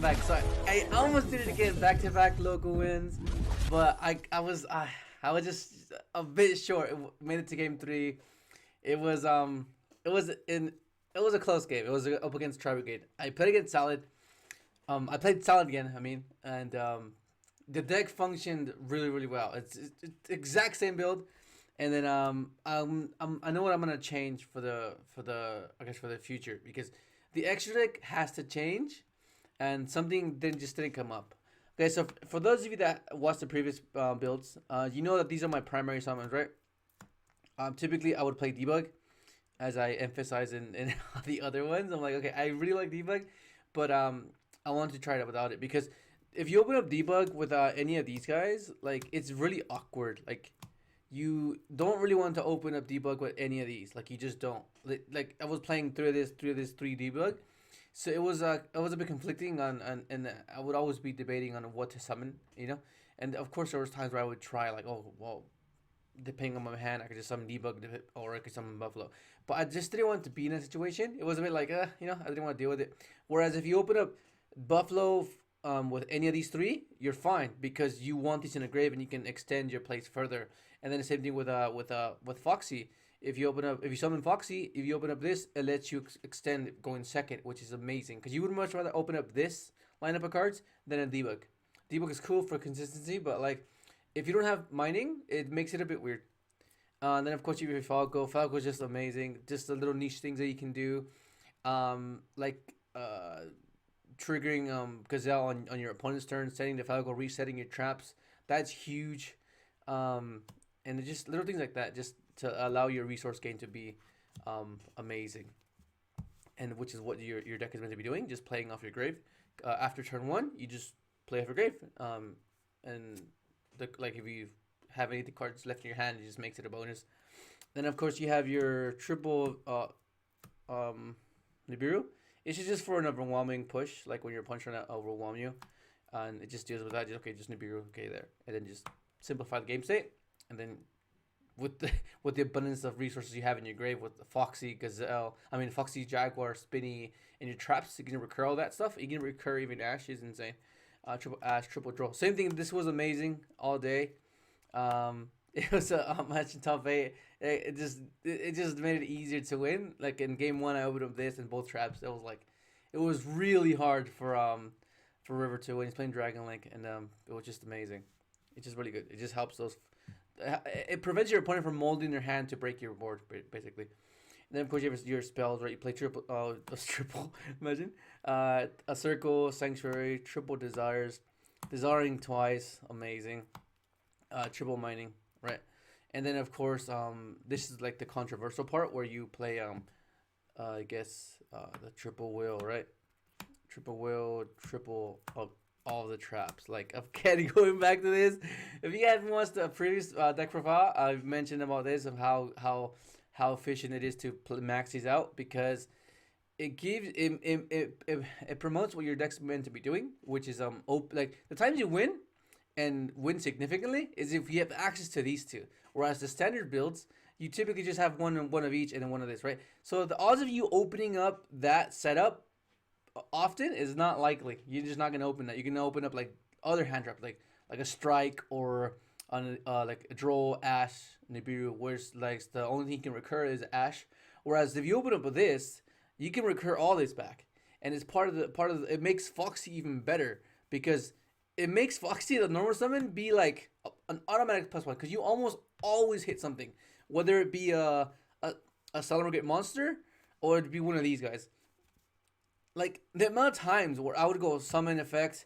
back. So I almost did it again, back-to-back local wins, but I was just a bit short. Made it to game 3. It was it was in it was a close game. It was up against Tri-Brigade. I played against Salad. I played Salad again. I mean, and the deck functioned really well. It's exact same build, and then I know what I'm gonna change for the I guess for the future, because the extra deck has to change, and something didn't come up. Okay, so for those of you that watched the previous builds, you know that these are my primary summons, right? Typically I would play debug, as I emphasize in the other ones. I'm like, okay, I really like debug, but I wanted to try it without it, because if you open up debug with any of these guys, like, it's really awkward. Like, you don't really want to open up debug with any of these. Like, you just don't. Like I was playing through this 3 debug, so it was a bit conflicting and I would always be debating on what to summon, you know. And of course there was times where I would try, like, oh well, depending on my hand, I could just summon debug or I could summon buffalo. But I just didn't want to be in a situation. It was a bit like, you know, I didn't want to deal with it. Whereas if you open up buffalo with any of these 3, you're fine, because you want these in a grave and you can extend your plays further. And then the same thing with Foxy. If you summon Foxy, if you open up this, it lets you extend going second, which is amazing. Because you would much rather open up this lineup of cards than a debug. Debug is cool for consistency, but like, if you don't have mining, it makes it a bit weird. And then of course you have Falco. Falco is just amazing. Just the little niche things that you can do, like triggering Gazelle on your opponent's turn, setting the Falco, resetting your traps. That's huge. And it's just little things like that, just to allow your resource gain to be amazing. And which is what your deck is meant to be doing, just playing off your grave. After turn 1, you just play off your grave. And like, if you have any cards left in your hand, it just makes it a bonus. Then of course you have your triple Nibiru. It's just for an overwhelming push, like when your punch trying to overwhelm you, and it just deals with that. Just Nibiru, okay, there, and then just simplify the game state. And then with the abundance of resources you have in your grave, with the Foxy, Foxy, Jaguar, Spinny, and your traps, you can recur all that stuff. You can recur even Ash, is insane. Triple Ash, triple draw, same thing. This was amazing all day. It was a match in top 8. It just made it easier to win. Like in game 1, I opened up this and both traps. It was really hard for River to win. He's playing Dragon Link, and it was just amazing. It's just really good. It just helps those. It prevents your opponent from molding their hand to break your board, basically. And then of course you have your spells, right? You play triple. Triple. Imagine a circle, sanctuary, triple desires, desiring twice, amazing. Triple mining, right? And then of course this is like the controversial part where you play I guess the triple will, right? Triple will, triple all the traps. Like, I'm going back to this. If you haven't watched the previous deck profile, I've mentioned about this, of how efficient it is to max these out, because it gives it promotes what your deck's meant to be doing, which is like the times you win and win significantly is if you have access to these 2. Whereas the standard builds, you typically just have one of each and then one of this, right? So the odds of you opening up that setup often is not likely. You're just not gonna open that. You can open up like other hand traps, like a strike, or on like a draw, Ash, Nibiru, where's like the only thing you can recur is Ash. Whereas if you open up with this, you can recur all this back, and it's part of the it makes Foxy even better, because it makes Foxy, the normal summon, be like an automatic +1, because you almost always hit something, whether it be a Slamangreat monster or it'd be one of these guys. Like, the amount of times where I would go summon effect,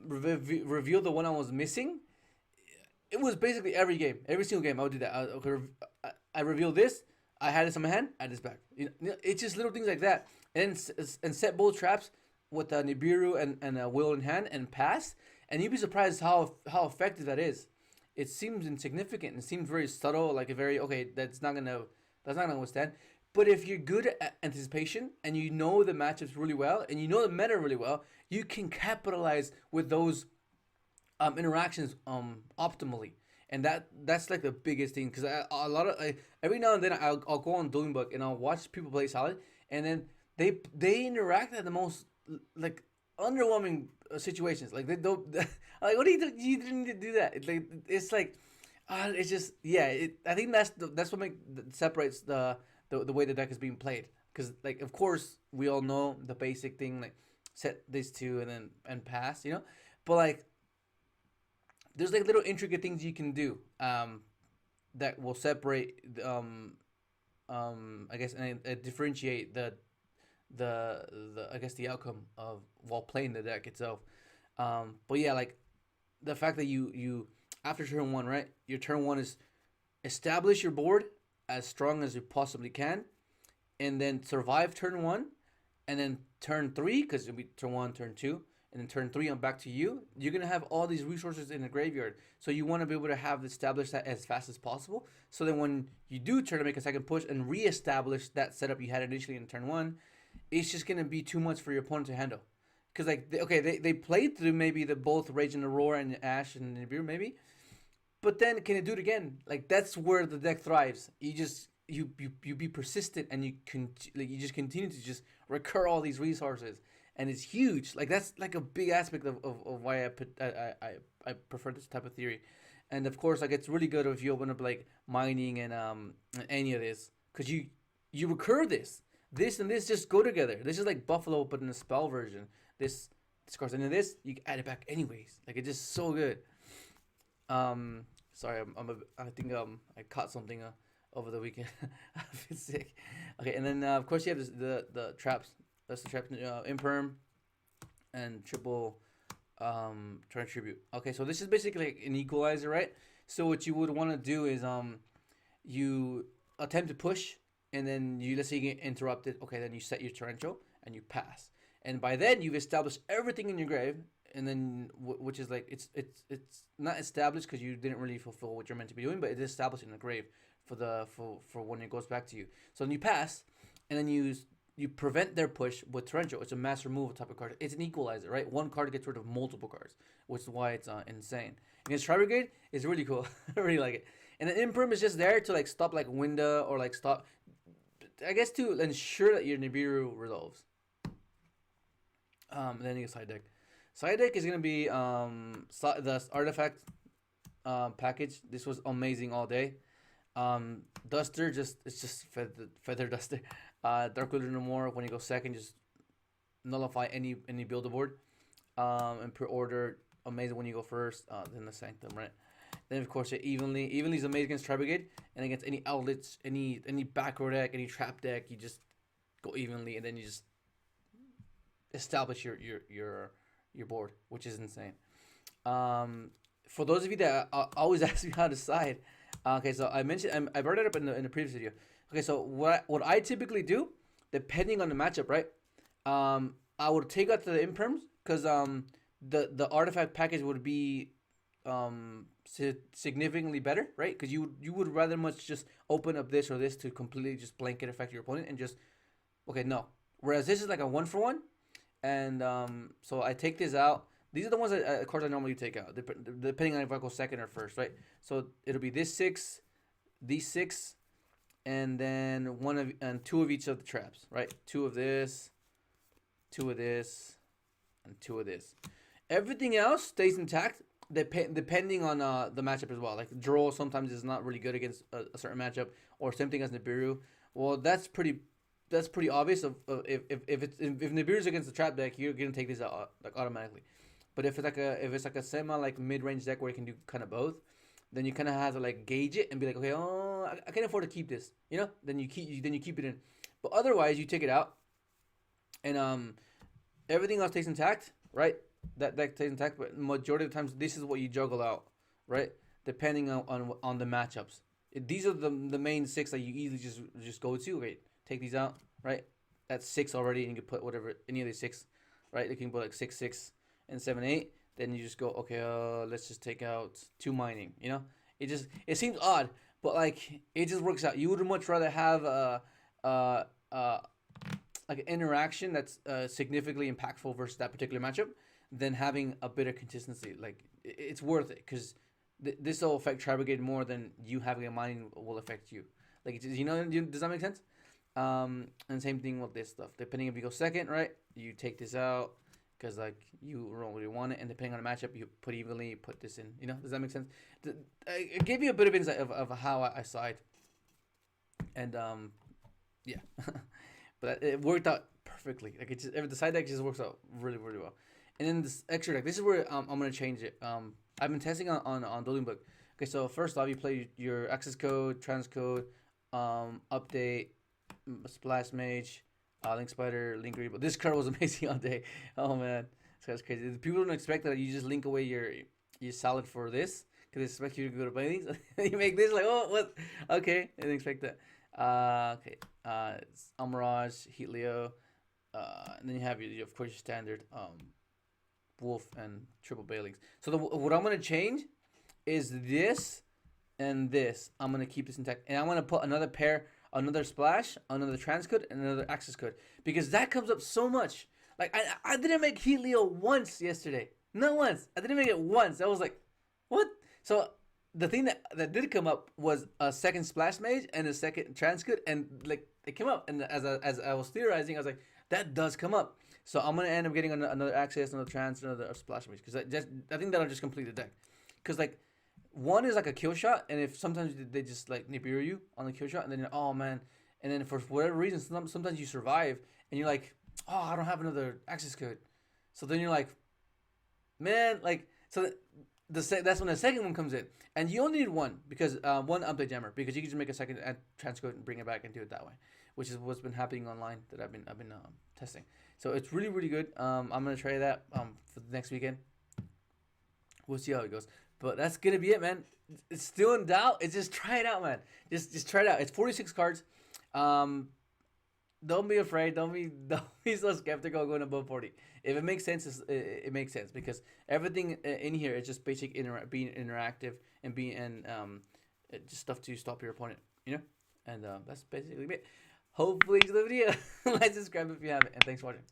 reveal the one I was missing, it was basically every single game I would do that. I reveal this, I had this in my hand, I had this back. You know, it's just little things like that. And set both traps with Nibiru and Will in hand and pass, and you'd be surprised how effective that is. It seems insignificant, it seems very subtle, like a very, okay, that's not gonna withstand. But if you're good at anticipation and you know the matchups really well and you know the meta really well, you can capitalize with those interactions optimally. And that's like the biggest thing, because every now and then I'll go on Dueling Book and I'll watch people play Solid, and then they interact at the most, like, underwhelming situations. Like they don't. Like what do you do? You didn't need to do that. It's like, it's just yeah. I think that's what separates the way the deck is being played. Because like of course we all know the basic thing like set these two and then and pass, you know, but like there's like little intricate things you can do that will separate I guess and differentiate the I guess the outcome of while playing the deck itself. But yeah, like the fact that you after turn one, right? Your turn one is establish your board as strong as you possibly can, and then survive turn one, and then turn three because it'll be turn one, turn two, and then turn three on back to you. You're gonna have all these resources in the graveyard, so you want to be able to have establish that as fast as possible. So then when you do turn to make a second push and reestablish that setup you had initially in turn one, it's just gonna be too much for your opponent to handle. Because like they played through maybe the both Rage and Aurora and Ash and Nibiru maybe, but then can it do it again? Like that's where the deck thrives. You be persistent and you just continue to just recur all these resources, and it's huge. Like that's like a big aspect of why I prefer this type of theory. And of course like it's really good if you open up like mining and any of this, because you recur this and this just go together. This is like Buffalo but in a spell version. This course and then this you can add it back anyways. Like it's just so good. Sorry, I think I caught something over the weekend. I've been sick. Okay, and then of course you have the traps. That's the trap imperm and triple turn tribute. Okay, so this is basically like an equalizer, right? So what you would want to do is you attempt to push, and then you let's say you get interrupted. Okay, then you set your torrential and you pass, and by then you've established everything in your grave. And then, which is like it's not established because you didn't really fulfill what you're meant to be doing, but it's established in the grave for when it goes back to you. So then you pass, and then you prevent their push with torrential. It's a mass removal type of card. It's an equalizer, right? One card gets rid of multiple cards, which is why it's insane. Against Tri-Brigade, it's really cool. I really like it. And the Imperm is just there to like stop like Winda or like stop, I guess to ensure that your Nibiru resolves. Then you get side deck. Side deck is gonna be the artifact package. This was amazing all day. Duster it's just feather duster. Dark Lunar no more. When you go second, just nullify any build board. And per order, amazing when you go first. Then the Sanctum, right? Then of course evenly is amazing against Tri-Brigade and against any outlets, any back row deck, any trap deck. You just go evenly and then you just establish your board, which is insane. For those of you that always ask me how to side, okay, so I brought it up in the previous video. Okay, so what I typically do, depending on the matchup, right? I would take out the imperms because the artifact package would be significantly better, right? Because you would rather much just open up this or this to completely just blanket affect your opponent and just okay no. Whereas this is like a 1-for-1. And so I take this out. These are the ones that of course I normally take out, depending on if I go second or first, right? So it'll be this 6, these 6, and then two of each of the traps, right? 2 of this, 2 of this, and 2 of this. Everything else stays intact, depending on the matchup as well. Like draw sometimes is not really good against a certain matchup, or same thing as Nibiru. Well, that's pretty obvious. If Nibiru's against the trap deck, you're gonna take this out like automatically. But if it's like a semi like mid range deck where you can do kind of both, then you kind of have to like gauge it and be like, okay, oh, I can afford to keep this, you know. Then you keep it in. But otherwise, you take it out, and everything else stays intact, right? That deck stays intact. But majority of the times, this is what you juggle out, right? Depending on the matchups. These are the main 6 that you easily just go to. Okay, take these out, right? That's 6 already, and you can put whatever any of these 6, right? You can put like 6, 6, and 7, 8. Then you just go, okay, let's just take out 2 mining. You know, it seems odd, but like it just works out. You would much rather have like an interaction that's significantly impactful versus that particular matchup than having a bit of consistency. Like it's worth it because this will affect Tri-Brigade more than you having a mining will affect you. Like does that make sense? And same thing with this stuff. Depending if you go second, right, you take this out because like you roll what you want it, and depending on the matchup, you put evenly, you put this in. You know, does that make sense? I gave you a bit of insight of how I side, and yeah, but it worked out perfectly. Like it just the side deck just works out really really well. And then this extra deck, this is where I'm gonna change it. I've been testing on Dueling Book. Okay, so first off, you play your access code, transcode, update, Splash Mage, Link Spider, Link Reaper. This card was amazing all day. Oh man, this guy's crazy. People don't expect that you just link away your salad for this because they expect you to go to play these. You make this like, oh what? Okay, I didn't expect that. Okay, it's Amirage, heatleo, and then you have your of course your standard Wolf and triple Bailings. So what I'm gonna change is this and this. I'm gonna keep this intact, and I'm gonna put another pair, another splash, another transcode, and another access code because that comes up so much. Like I didn't make heatleo once yesterday, not once. I didn't make it once. I was like, what? So the thing that did come up was a second splash mage and a second transcode, and like it came up. And as I was theorizing, I was like, that does come up. So I'm gonna end up getting another access, another trans, another splash mage because I think that'll just complete the deck. Because like one is like a kill shot, and if sometimes they just like Nibiru you on the kill shot, and then you're, oh man, and then for whatever reason sometimes you survive, and you're like, oh I don't have another access code, so then you're like, man, like so that's when the second one comes in, and you only need one because one update jammer because you can just make a second transcode and bring it back and do it that way, which is what's been happening online that I've been testing. So it's really really good. I'm gonna try that for the next weekend. We'll see how it goes. But that's gonna be it, man. It's still in doubt. It's just try it out, man. Just try it out. It's 46 cards. Don't be afraid. Don't be so skeptical going above 40. If it makes sense, it makes sense because everything in here is just basic being interactive and being just stuff to stop your opponent. You know, and that's basically it. Hopefully, you enjoyed the video. Like, subscribe if you haven't, and thanks for watching.